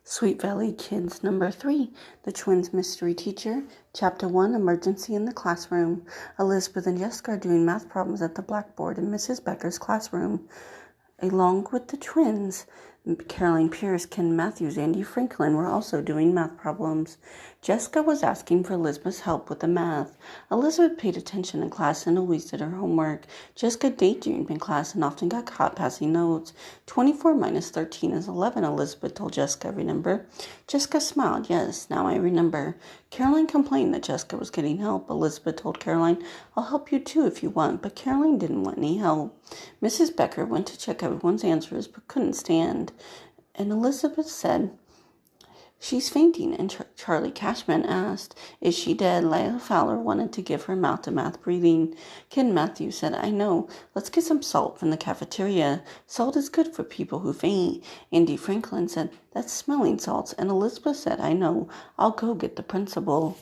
Sweet Valley Kids number 3, The Twins Mystery Teacher, Chapter 1, Emergency in the Classroom. Elizabeth and Jessica are doing math problems at the blackboard in Mrs. Becker's classroom. Along with the twins, Caroline Pierce, Ken Matthews, Andy Franklin were also doing math problems. Jessica was asking for Elizabeth's help with the math. Elizabeth paid attention in class and always did her homework. Jessica daydreamed in class and often got caught passing notes. 24 minus 13 is 11, Elizabeth told Jessica, remember? Jessica smiled. Yes, now I remember. Caroline complained that Jessica was getting help. Elizabeth told Caroline, I'll help you too if you want, but Caroline didn't want any help. Mrs. Becker went to check everyone's answers but couldn't stand, and Elizabeth said, She's fainting, and Charlie Cashman asked, Is she dead? Lila Fowler wanted to give her mouth-to-mouth breathing. Ken Matthews said, I know. Let's get some salt from the cafeteria. Salt is good for people who faint. Andy Franklin said, That's smelling salts, and Elizabeth said, I know. I'll go get the principal.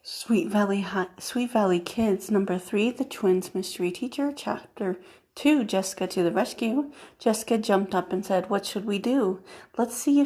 Sweet Valley Kids number 3, The Twins Mystery Teacher, Chapter 2, Jessica to the Rescue. Jessica jumped up and said, What should we do? Let's see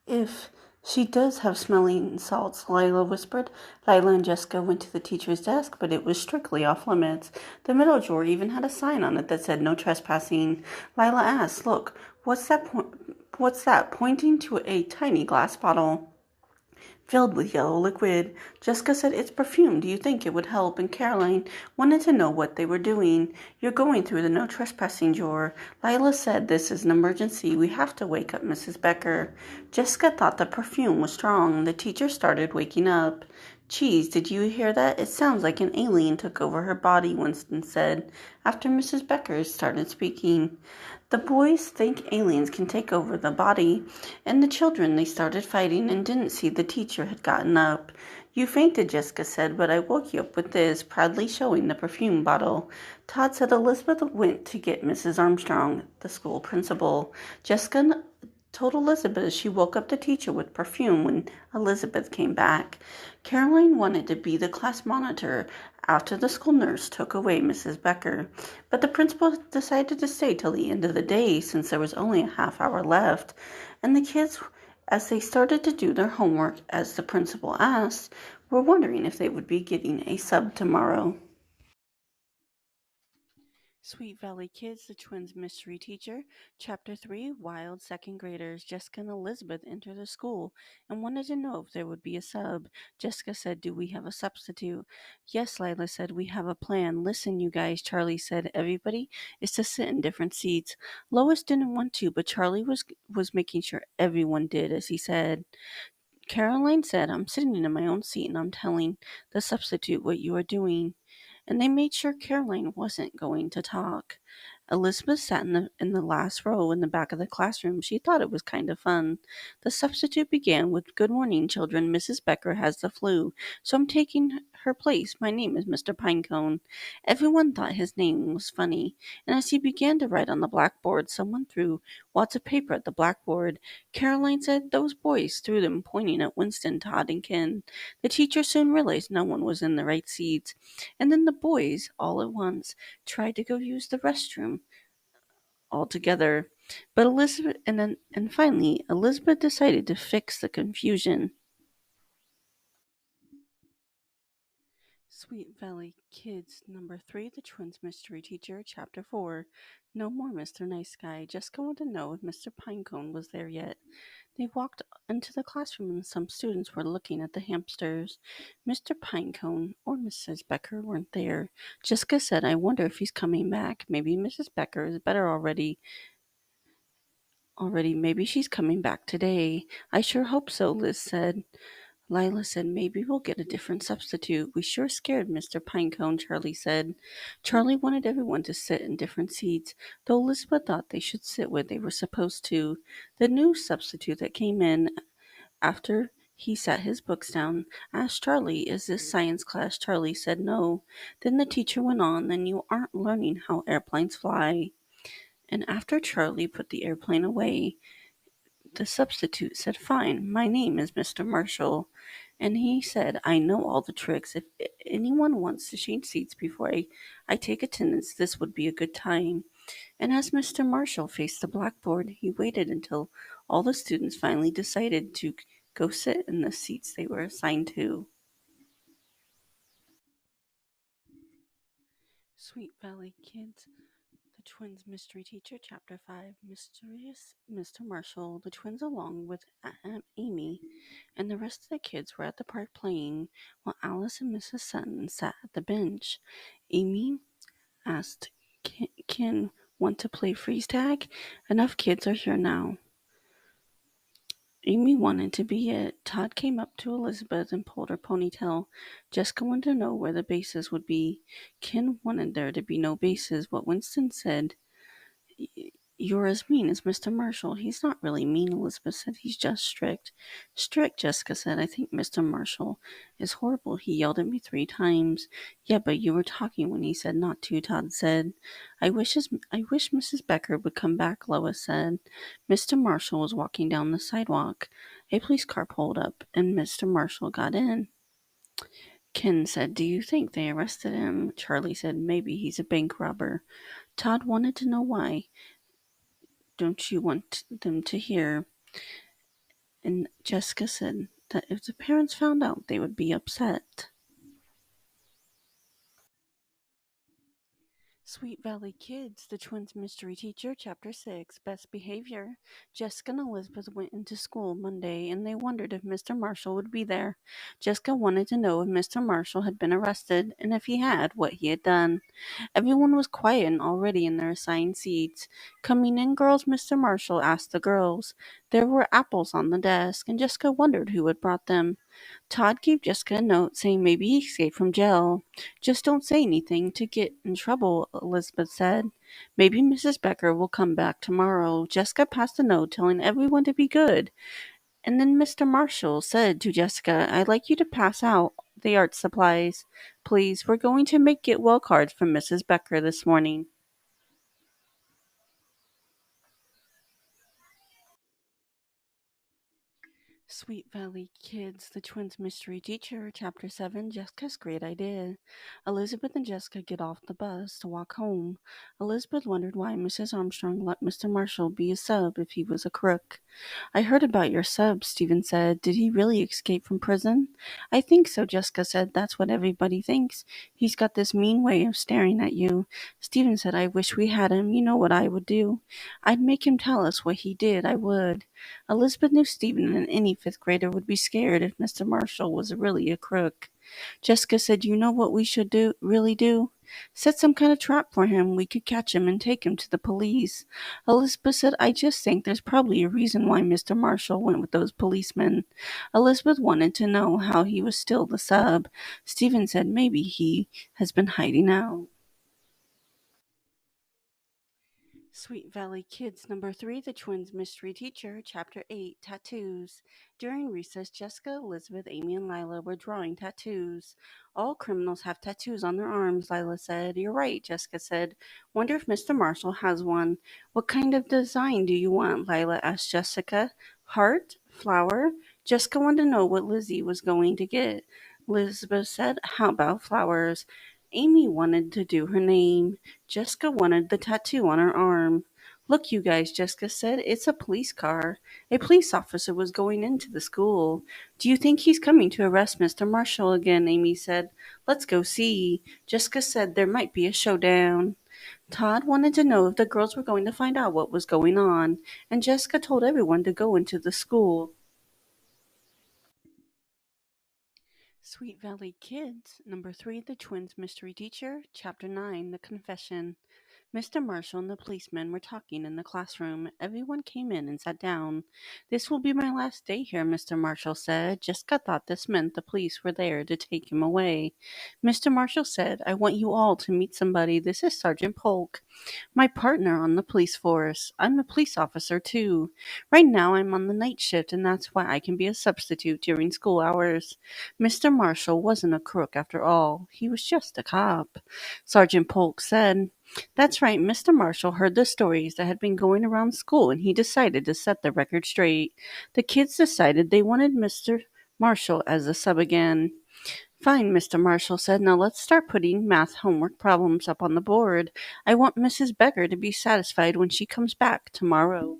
if she does have smelling salts, Lila whispered. Lila and Jessica went to the teacher's desk, but it was strictly off limits. The middle drawer even had a sign on it that said no trespassing. Lila asked, Look, what's that? Pointing to a tiny glass bottle filled with yellow liquid. Jessica said, It's perfume. Do you think it would help? And Caroline wanted to know what they were doing. You're going through the no trespassing drawer. Lila said, This is an emergency. We have to wake up Mrs. Becker. Jessica thought the perfume was strong. The teacher started waking up. Geez, did you hear that? It sounds like an alien took over her body, Winston said, after Mrs. Becker started speaking. The boys think aliens can take over the body, and the children, they started fighting and didn't see the teacher had gotten up. You fainted, Jessica said, but I woke you up with this, proudly showing the perfume bottle. Todd said Elizabeth went to get Mrs. Armstrong, the school principal. Jessica told Elizabeth she woke up the teacher with perfume when Elizabeth came back. Caroline wanted to be the class monitor after the school nurse took away Mrs. Becker, but the principal decided to stay till the end of the day since there was only a half hour left, and the kids, as they started to do their homework as the principal asked, were wondering if they would be getting a sub tomorrow. Sweet Valley Kids, The Twins Mystery Teacher, Chapter 3, Wild Second Graders. Jessica and Elizabeth enter the school and wanted to know if there would be a sub. Jessica said, Do we have a substitute? Yes, Lila said, We have a plan. Listen, you guys, Charlie said, everybody is to sit in different seats. Lois didn't want to, but Charlie was making sure everyone did, as he said. Caroline said, I'm sitting in my own seat and I'm telling the substitute what you are doing, and they made sure Caroline wasn't going to talk. Elizabeth sat in the last row in the back of the classroom. She thought it was kind of fun. The substitute began with, Good morning, children. Mrs. Becker has the flu, so I'm taking her place. My name is Mr. Pinecone. Everyone thought his name was funny, and as he began to write on the blackboard, someone threw wads of paper at the blackboard. Caroline said those boys threw them, pointing at Winston, Todd, and Ken. The teacher soon realized no one was in the right seats, and then the boys, all at once, tried to go use the restroom altogether. But finally Elizabeth decided to fix the confusion. Sweet Valley Kids number 3, The Twins Mystery Teacher, Chapter 4. No more Mr. Nice Guy. Jessica wanted to know if Mr. Pinecone was there yet. They walked into the classroom and some students were looking at the hamsters. Mr. Pinecone or Mrs. Becker weren't there. Jessica said, I wonder if he's coming back. Maybe Mrs. Becker is better already. Maybe she's coming back today. I sure hope so, Liz said. Lila said, maybe we'll get a different substitute. We sure scared Mr. Pinecone, Charlie said. Charlie wanted everyone to sit in different seats, though Elizabeth thought they should sit where they were supposed to. The new substitute that came in after he set his books down asked Charlie, Is this science class? Charlie said no. Then the teacher went on, Then you aren't learning how airplanes fly. And after Charlie put the airplane away, the substitute said, Fine, my name is Mr. Marshall. And he said, I know all the tricks. If anyone wants to change seats before I take attendance, this would be a good time. And as Mr. Marshall faced the blackboard, he waited until all the students finally decided to go sit in the seats they were assigned to. Sweet Valley Kids, the Twins Mystery Teacher, Chapter 5, Mysterious Mr. Marshall. The twins, along with Amy and the rest of the kids, were at the park playing while Alice and Mrs. Sutton sat at the bench. Amy asked, Can want to play freeze tag? Enough kids are here now. Amy wanted to be it. Todd came up to Elizabeth and pulled her ponytail. Jessica wanted to know where the bases would be. Ken wanted there to be no bases, but Winston said, You're as mean as Mr. Marshall. He's not really mean, Elizabeth said. He's just strict. Strict, Jessica said. I think Mr. Marshall is horrible. He yelled at me 3 times. Yeah, but you were talking when he said not to, Todd said. I wish Mrs. Becker would come back, Lois said. Mr. Marshall was walking down the sidewalk. A police car pulled up, and Mr. Marshall got in. Ken said, Do you think they arrested him? Charlie said, Maybe he's a bank robber. Todd wanted to know why. Don't you want them to hear? And Jessica said that if the parents found out, they would be upset. Sweet Valley Kids, the Twins Mystery Teacher, Chapter 6, Best Behavior. Jessica and Elizabeth went into school Monday, and they wondered if Mr. Marshall would be there. Jessica wanted to know if Mr. Marshall had been arrested, and if he had, what he had done. Everyone was quiet and already in their assigned seats. Coming in, girls, Mr. Marshall asked the girls. There were apples on the desk, and Jessica wondered who had brought them. Todd gave Jessica a note saying maybe he escaped from jail. Just don't say anything to get in trouble, Elizabeth said. Maybe Mrs. Becker will come back tomorrow. Jessica passed a note telling everyone to be good. And then Mr. Marshall said to Jessica, I'd like you to pass out the art supplies. Please, we're going to make get well cards from Mrs. Becker this morning. Sweet Valley Kids, the Twins Mystery Teacher, Chapter 7, Jessica's Great Idea. Elizabeth and Jessica get off the bus to walk home. Elizabeth wondered why Mrs. Armstrong let Mr. Marshall be a sub if he was a crook. I heard about your sub, Stephen said. Did he really escape from prison? I think so, Jessica said. That's what everybody thinks. He's got this mean way of staring at you. Stephen said, I wish we had him. You know what I would do. I'd make him tell us what he did. I would. Elizabeth knew Stephen and any 5th grader would be scared if Mr. Marshall was really a crook. Jessica said, You know what we should really do? Set some kind of trap for him. We could catch him and take him to the police. Elizabeth said, I just think there's probably a reason why Mr. Marshall went with those policemen. Elizabeth wanted to know how he was still the sub. Stephen said maybe he has been hiding out. Sweet Valley Kids, number 3, The Twins Mystery Teacher, Chapter 8, Tattoos. During recess, Jessica, Elizabeth, Amy, and Lila were drawing tattoos. All criminals have tattoos on their arms, Lila said. You're right, Jessica said. Wonder if Mr. Marshall has one. What kind of design do you want? Lila asked Jessica. Heart? Flower? Jessica wanted to know what Lizzie was going to get. Elizabeth said, How about flowers? Amy wanted to do her name. Jessica wanted the tattoo on her arm. Look, you guys, Jessica said, it's a police car. A police officer was going into the school. Do you think he's coming to arrest Mr. Marshall again? Amy said. Let's go see. Jessica said there might be a showdown. Todd wanted to know if the girls were going to find out what was going on, and Jessica told everyone to go into the school. Sweet Valley Kids, number 3, The Twins Mystery Teacher, Chapter 9, The Confession. Mr. Marshall and the policeman were talking in the classroom. Everyone came in and sat down. This will be my last day here, Mr. Marshall said. Jessica thought this meant the police were there to take him away. Mr. Marshall said, I want you all to meet somebody. This is Sergeant Polk, my partner on the police force. I'm a police officer, too. Right now I'm on the night shift, and that's why I can be a substitute during school hours. Mr. Marshall wasn't a crook after all. He was just a cop, Sergeant Polk said. That's right, Mr. Marshall heard the stories that had been going around school, and he decided to set the record straight. The kids decided they wanted Mr. Marshall as a sub again. Fine, Mr. Marshall said. Now let's start putting math homework problems up on the board. I want Mrs. Becker to be satisfied when she comes back tomorrow.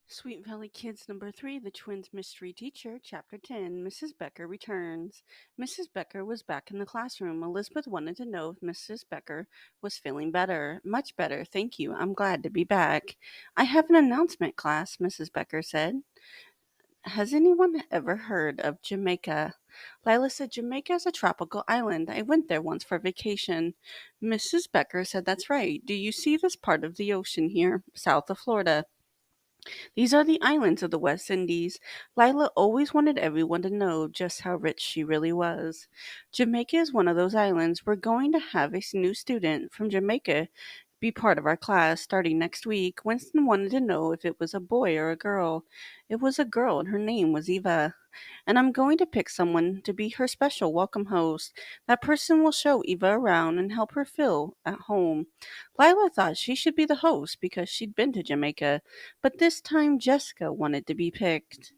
Sweet Valley Kids number 3, The Twins Mystery Teacher, Chapter 10, Mrs. Becker Returns. Mrs. Becker was back in the classroom. Elizabeth wanted to know if Mrs. Becker was feeling better. Much better, thank you. I'm glad to be back. I have an announcement, class, Mrs. Becker said. Has anyone ever heard of Jamaica? Lila said, Jamaica is a tropical island. I went there once for vacation. Mrs. Becker said, that's right. Do you see this part of the ocean here, south of Florida? These are the islands of the West Indies. Lila always wanted everyone to know just how rich she really was. Jamaica is one of those islands. We're going to have a new student from Jamaica be part of our class starting next week. Winston wanted to know if it was a boy or a girl. It was a girl, and her name was Eva. And I'm going to pick someone to be her special welcome host. That person will show Eva around and help her feel at home. Lila thought she should be the host because she'd been to Jamaica, but this time Jessica wanted to be picked.